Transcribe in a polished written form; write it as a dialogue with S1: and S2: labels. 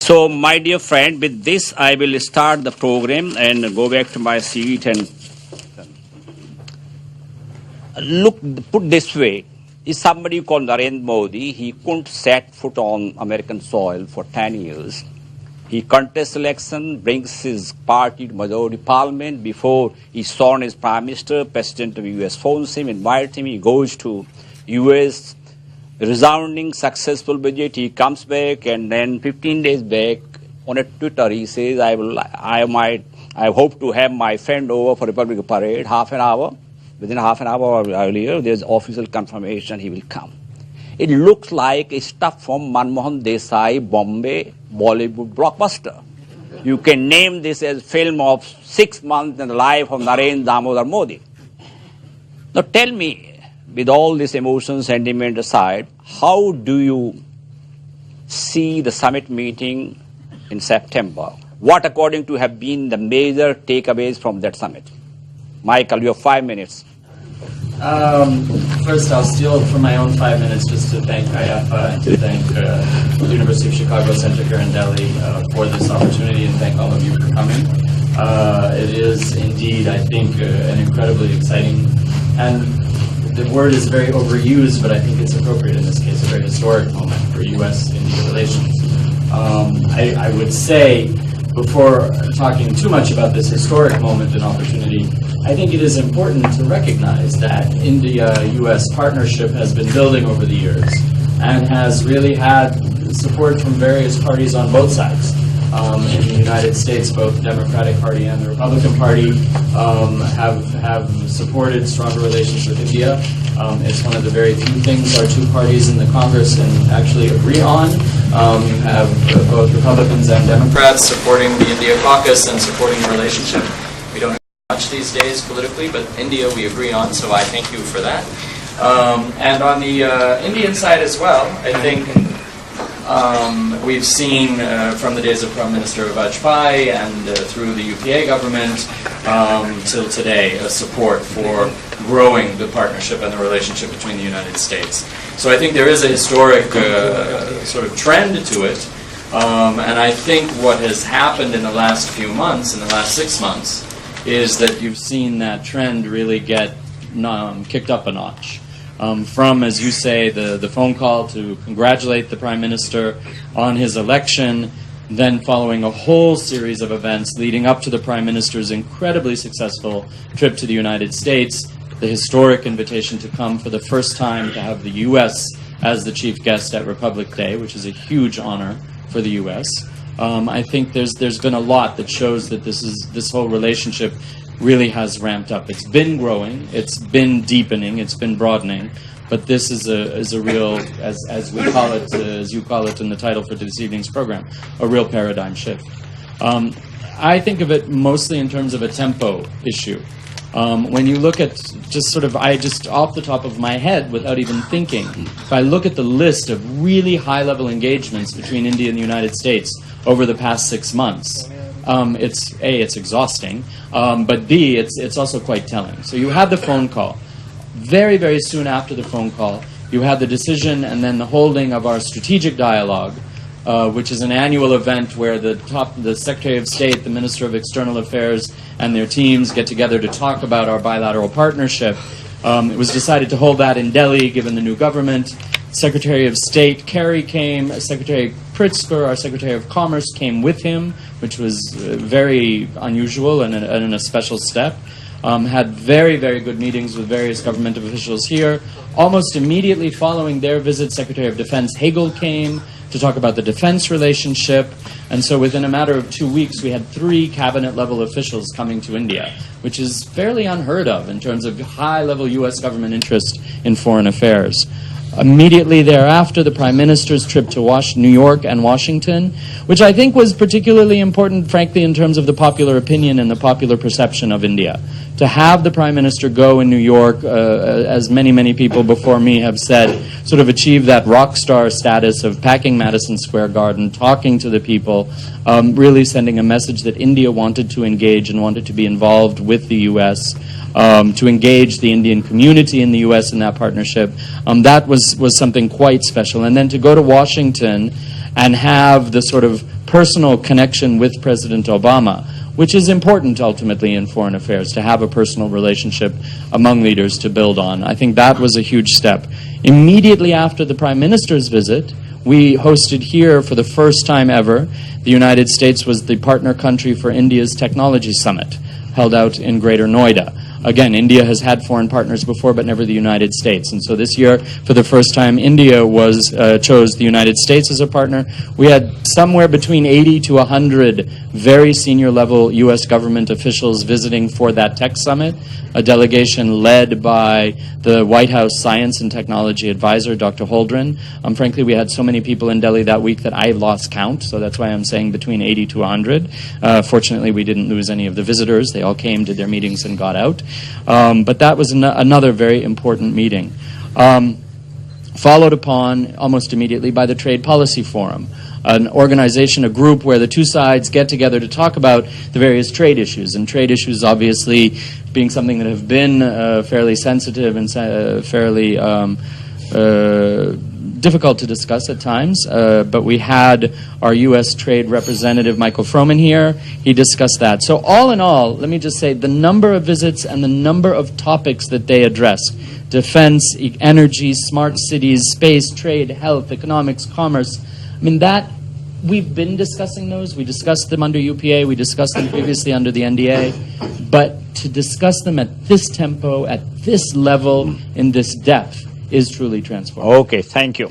S1: So, my dear friend, with this I will start the program and go back to my seat and look, put this way, is somebody called Narendra Modi. He couldn't set foot on American soil for 10 years. He contests election, brings his party to majority parliament. Before he's sworn as prime minister, president of the US phones him, invites him, he goes to US, resounding successful budget. He comes back, and then 15 days back on a Twitter he says, I hope to have my friend over for Republic Parade, half an hour. Within half an hour or earlier, there's official confirmation he will come. It looks like a stuff from Manmohan Desai, Bombay, Bollywood blockbuster. You can name this as film of 6 months in the life of Narendra Damodar Modi. Now tell me, with all this emotion, sentiment aside, how do you see the summit meeting in September? What, according to you, have been the major takeaways from that summit? Michael, you have 5 minutes.
S2: First, I'll steal from my own 5 minutes just to thank IAFA and to thank the University of Chicago Center here in Delhi for this opportunity, and thank all of you for coming. It is indeed, I think, an incredibly exciting, and the word is very overused, but I think it's appropriate in this case, a very historic moment for U.S.-India relations. I would say, before talking too much about this historic moment and opportunity, I think it is important to recognize that India-U.S. partnership has been building over the years and has really had support from various parties on both sides. In the United States, both the Democratic Party and the Republican Party have supported stronger relations with India. It's one of the very few things our two parties in the Congress can actually agree on. You have both Republicans and Democrats supporting the India caucus and supporting the relationship. We don't have much these days politically, but India we agree on, so I thank you for that. And on the Indian side as well, I think we've seen from the days of Prime Minister Vajpayee and through the UPA government till today a support for growing the partnership and the relationship between the United States. So I think there is a historic sort of trend to it, and I think what has happened in the last few months, in the last 6 months, is that you've seen that trend really get kicked up a notch. From, as you say, the phone call to congratulate the Prime Minister on his election, then following a whole series of events leading up to the Prime Minister's incredibly successful trip to the United States, the historic invitation to come for the first time to have the U.S. as the chief guest at Republic Day, which is a huge honor for the U.S. I think there's been a lot that shows that this whole relationship really has ramped up. It's been growing, it's been deepening, it's been broadening, but this is a real, as we call it, as you call it in the title for this evening's program, a real paradigm shift. I think of it mostly in terms of a tempo issue. When you look at just off the top of my head, without even thinking, if I look at the list of really high-level engagements between India and the United States over the past 6 months, it's exhausting, but B, it's also quite telling. So you had the phone call. Very, very soon after the phone call, you had the decision and then the holding of our strategic dialogue, which is an annual event where the Secretary of State, the Minister of External Affairs, and their teams get together to talk about our bilateral partnership. It was decided to hold that in Delhi, given the new government. Secretary of State Kerry came, Secretary Pritzker, our Secretary of Commerce, came with him, which was very unusual and a special step. Had very, very good meetings with various government officials here. Almost immediately following their visit, Secretary of Defense Hagel came to talk about the defense relationship. And so within a matter of 2 weeks, we had 3 cabinet-level officials coming to India, which is fairly unheard of in terms of high-level U.S. government interest in foreign affairs. Immediately thereafter, the Prime Minister's trip to New York and Washington, which I think was particularly important, frankly, in terms of the popular opinion and the popular perception of India. To have the Prime Minister go in New York, as many, many people before me have said, sort of achieve that rock star status of packing Madison Square Garden, talking to the people, really sending a message that India wanted to engage and wanted to be involved with the U.S., to engage the Indian community in the U.S. in that partnership. That was something quite special. And then to go to Washington and have the sort of
S3: personal connection with President Obama, which is important ultimately in foreign affairs, to have a personal relationship among leaders to build on. I think that was a huge step. Immediately after the Prime Minister's visit, we hosted here for the first time ever. The United States was the partner country for India's Technology Summit, held out in Greater Noida. Again, India has had foreign partners before, but never the United States. And so this year, for the first time, India chose the United States as a partner. We had somewhere between 80 to 100 very senior-level U.S. government officials visiting for that tech summit, a delegation led by the White House Science and Technology Advisor, Dr. Holdren. Frankly, we had so many people in Delhi that week that I lost count, so that's why I'm saying between 80 to 100. Fortunately, we didn't lose any of the visitors. They all came, did their meetings, and got out. But that was another very important meeting. Followed upon almost immediately by the Trade Policy Forum, an organization, a group where the two sides get together to talk about the various trade issues. And trade issues obviously being something that have been fairly sensitive and fairly difficult to discuss at times, but we had our U.S. Trade Representative Michael Froman here. He discussed that. So all in all, let me just say the number of visits and the number of topics that they addressed: defense, energy, smart cities, space, trade, health, economics, commerce. I mean, that we've been discussing those. We discussed them under UPA. We discussed them previously under the NDA. But to discuss them at this tempo, at this level, in this depth, is truly transformative.
S1: Okay, thank you.